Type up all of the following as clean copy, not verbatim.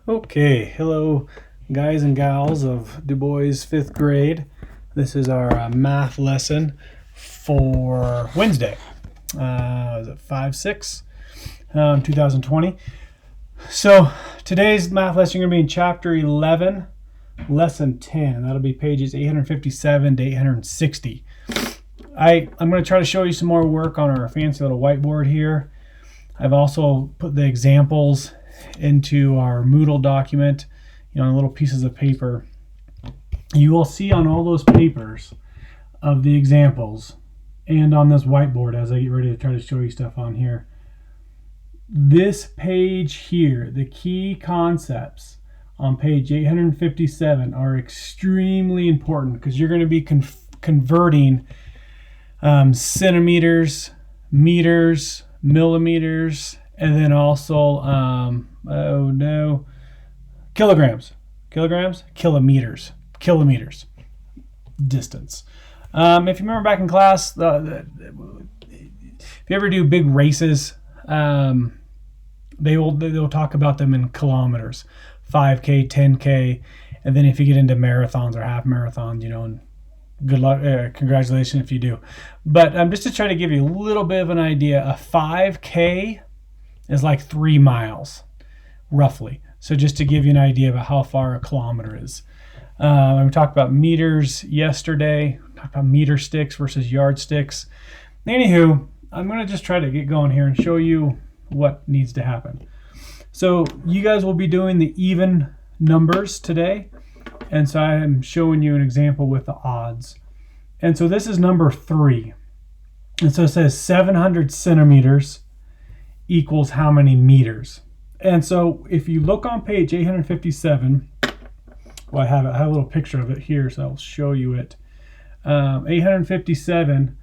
Okay, hello guys and gals of Du Bois 5th grade. This is our math lesson for Wednesday. Is it 5/6, 2020? So today's math lesson, you're going to be in chapter 11, lesson 10. That'll be pages 857 to 860. I'm going to try to show you some more work on our fancy little whiteboard here. I've also put the examples into our Moodle document, on little pieces of paper. You will see on all those papers of the examples and on this whiteboard as I get ready to try to show you stuff on here. This page here, the key concepts on page 857 are extremely important because you're going to be converting centimeters, meters, millimeters, and then also kilometers, distance. If you remember back in class, if you ever do big races, they'll talk about them in kilometers, 5K, 10K, and then if you get into marathons or half marathons, and good luck, congratulations if you do. But just to try to give you a little bit of an idea, a 5K is like 3 miles, roughly. So just to give you an idea about how far a kilometer is. We talked about meters yesterday, talked about meter sticks versus yardsticks. Anywho, I'm going to just try to get going here and show you what needs to happen. So you guys will be doing the even numbers today. And so I am showing you an example with the odds. And so this is number 3. And so it says 700 centimeters equals how many meters? And so if you look on page 857, well, I have a little picture of it here, so I'll show you it. 857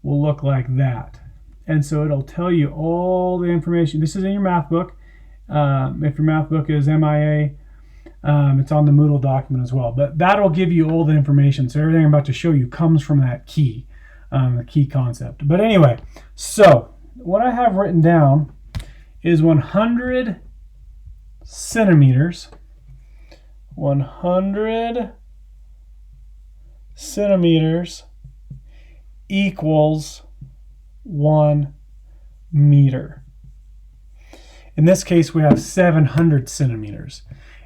will look like that. And so it'll tell you all the information. This is in your math book. If your math book is MIA, it's on the Moodle document as well. But that'll give you all the information. So everything I'm about to show you comes from that key, the key concept. But anyway, so what I have written down is 100 centimeters. 100 centimeters equals 1 meter. In this case, we have 700 centimeters.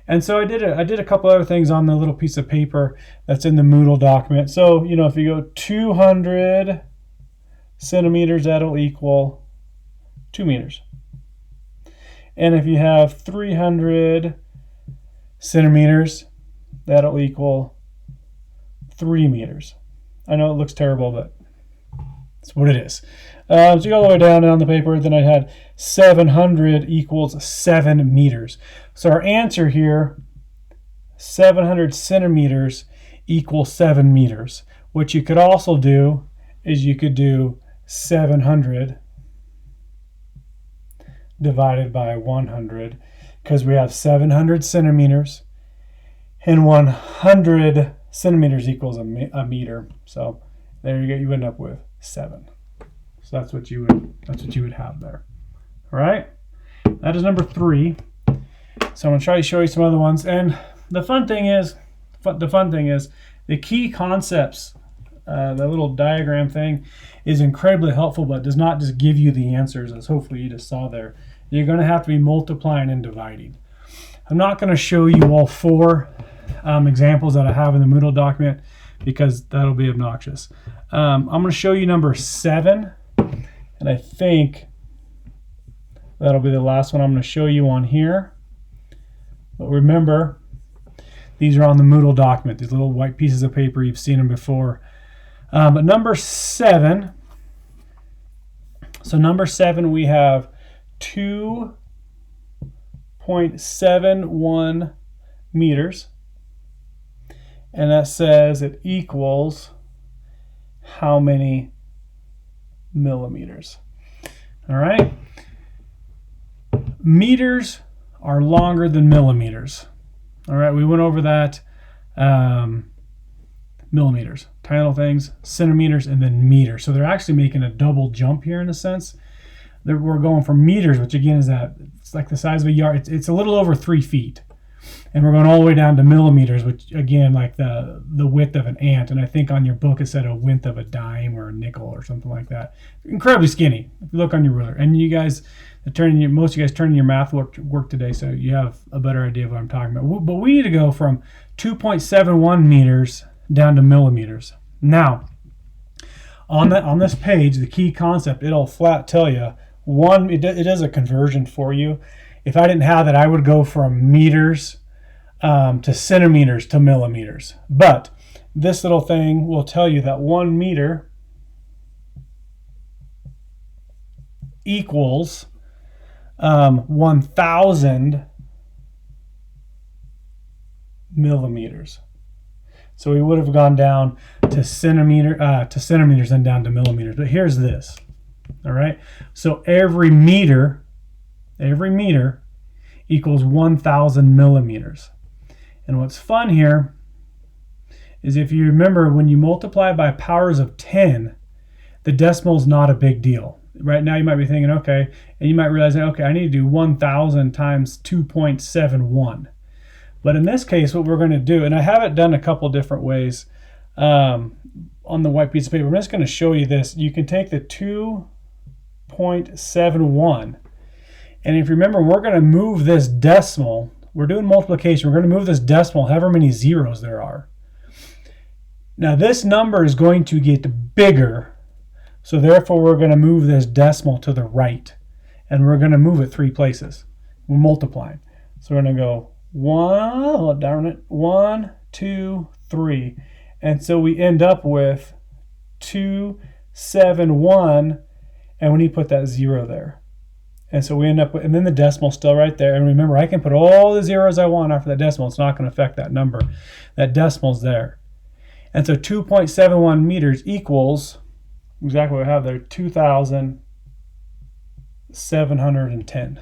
And so I did a couple other things on the little piece of paper that's in the Moodle document. So, if you go 200 centimeters, that'll equal 2 meters. And if you have 300 centimeters, that'll equal 3 meters. I know it looks terrible, but it's what it is. So you go all the way down on the paper, then I had 700 equals 7 meters. So our answer here, 700 centimeters equals 7 meters. What you could also do is you could do 700 divided by 100, because we have 700 centimeters and 100 centimeters equals a meter. So there you go, you end up with 7. So that's what you would have there. All right, that is number 3. So I'm going to try to show you some other ones. And the fun thing is the key concepts, the little diagram thing is incredibly helpful, but does not just give you the answers, as hopefully you just saw there. You're going to have to be multiplying and dividing. I'm not going to show you all 4 examples that I have in the Moodle document because that'll be obnoxious. I'm going to show you number 7, and I think that'll be the last one I'm going to show you on here. But remember, these are on the Moodle document, these little white pieces of paper. You've seen them before. But number 7, so number 7, we have 2.71 meters. And that says it equals how many millimeters? All right. Meters are longer than millimeters. All right, we went over that. Millimeters, tiny little things, centimeters, and then meters. So they're actually making a double jump here in a sense. We're going from meters, which again is it's like the size of a yard. It's a little over 3 feet. And we're going all the way down to millimeters, which again, like the width of an ant. And I think on your book it said a width of a dime or a nickel or something like that. Incredibly skinny if you look on your ruler. And you guys, most of you guys turning your math work today, so you have a better idea of what I'm talking about. But we need to go from 2.71 meters down to millimeters. Now, on this page, the key concept, it'll flat tell you, it is a conversion for you. If I didn't have that, I would go from meters to centimeters to millimeters. But this little thing will tell you that 1 meter equals 1,000 millimeters. So we would have gone down to centimeters and down to millimeters. But here's this. All right. So every meter equals 1,000 millimeters. And what's fun here is if you remember, when you multiply by powers of 10, the decimal is not a big deal. Right now you might be thinking, okay, and you might realize, okay, I need to do 1,000 times 2.71. But in this case, what we're going to do, and I have it done a couple different ways on the white piece of paper. I'm just going to show you this. You can take the 2.71, and if you remember, we're going to move this decimal. We're doing multiplication. We're going to move this decimal however many zeros there are. Now this number is going to get bigger, so therefore we're going to move this decimal to the right, and we're going to move it 3 places. We're multiplying. So we're going to go 1, 2, 3. And so we end up with 271, and we need to put that 0 there. And so we end up with, and then the decimal's still right there. And remember, I can put all the zeros I want after that decimal. It's not going to affect that number. That decimal's there. And so 2.71 meters equals exactly what I have there, 2,710.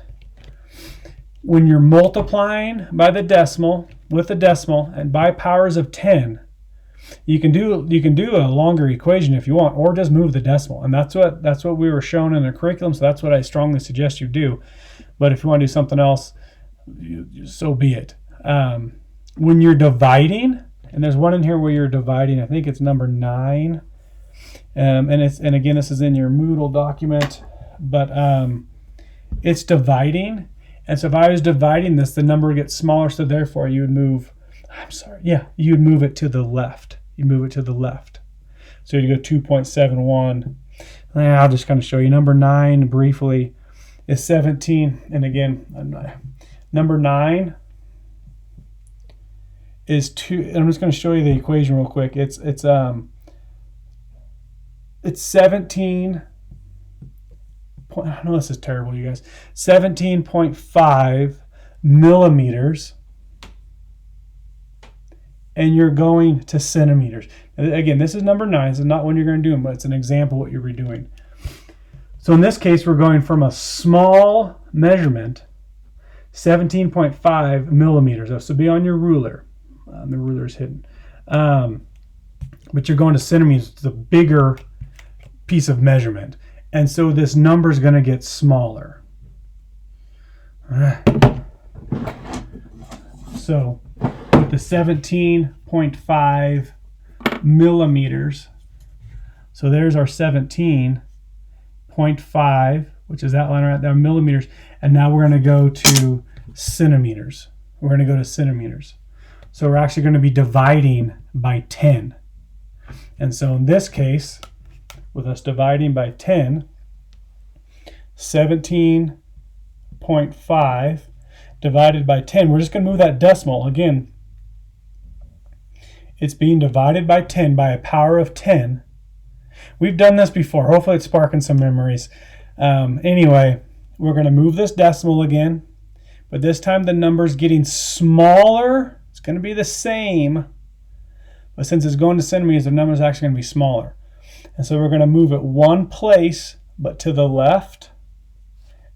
When you're multiplying by the decimal, with the decimal, and by powers of 10, you can do a longer equation if you want, or just move the decimal. And that's what we were shown in the curriculum, so that's what I strongly suggest you do. But if you want to do something else, so be it. When you're dividing, and there's one in here where you're dividing, I think it's number 9. And again, this is in your Moodle document, but it's dividing. And so if I was dividing this, the number would get smaller, so therefore you would move, you'd move it to the left. You move it to the left. So you'd go 2.71. I'll just kind of show you. Number 9, briefly, is 17. And again, number 9 is 2. And I'm just going to show you the equation real quick. It's 17. I know this is terrible, you guys. 17.5 millimeters, and you're going to centimeters. Again, this is number 9. This is not when you're going to do them, but it's an example of what you're redoing. So in this case, we're going from a small measurement, 17.5 millimeters. So be on your ruler. The ruler is hidden. But you're going to centimeters. It's a bigger piece of measurement. And so this number is going to get smaller. So with the 17.5 millimeters, so there's our 17.5, which is that line right there, millimeters. And now we're going to go to centimeters. We're going to go to centimeters. So we're actually going to be dividing by 10. And so in this case, with us dividing by 10, 17.5 divided by 10, we're just going to move that decimal. Again, it's being divided by 10 by a power of 10. We've done this before. Hopefully it's sparking some memories. Anyway, we're going to move this decimal again, but this time the number's getting smaller. It's going to be the same, but since it's going to centimeters, the number is actually going to be smaller. And so we're going to move it 1 place, but to the left.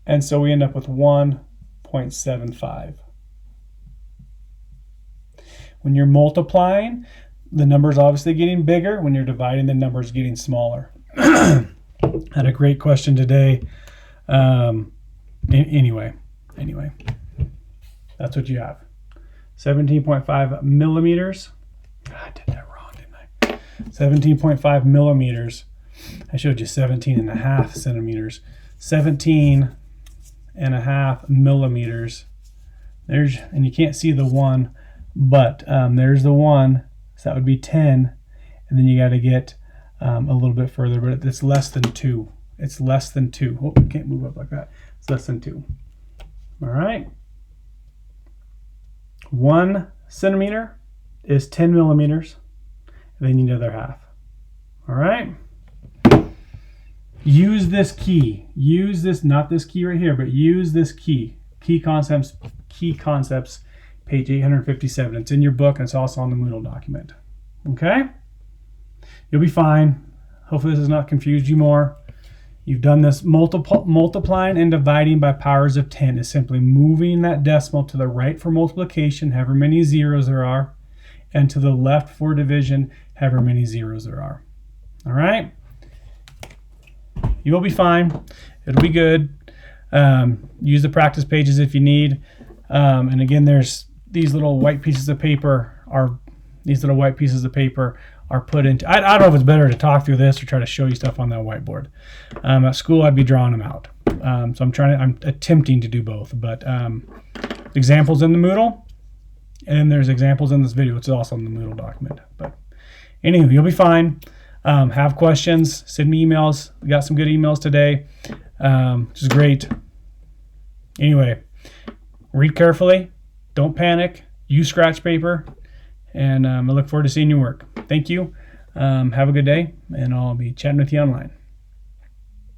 And so we end up with 1.75. When you're multiplying, the number is obviously getting bigger. When you're dividing, the number is getting smaller. Had a great question today. Anyway, that's what you have. 17.5 millimeters. I did that wrong, didn't I? 17.5 millimeters. I showed you 17.5 centimeters. 17.5 millimeters. There's, and you can't see the 1, but there's the 1, so that would be 10, and then you got to get a little bit further, but it's less than 2. It's less than 2. Oh, can't move up like that. It's less than 2. All right. 1 centimeter is 10 millimeters, and then you need the other half. All right. Use this key. Use this, not this key right here, but use this key. Key concepts, page 857. It's in your book, and it's also on the Moodle document. Okay? You'll be fine. Hopefully this has not confused you more. You've done this. Multiplying and dividing by powers of 10 is simply moving that decimal to the right for multiplication, however many zeros there are, and to the left for division, however many zeros there are. All right? You will be fine. It'll be good. Use the practice pages if you need. And again, there's these little white pieces of paper are put into. I don't know if it's better to talk through this or try to show you stuff on that whiteboard. At school, I'd be drawing them out. So I'm attempting to do both. But examples in the Moodle, and there's examples in this video. It's also in the Moodle document. But anyway, you'll be fine. Have questions, send me emails. We got some good emails today, which is great. Anyway, read carefully. Don't panic. Use scratch paper. And I look forward to seeing your work. Thank you. Have a good day, and I'll be chatting with you online.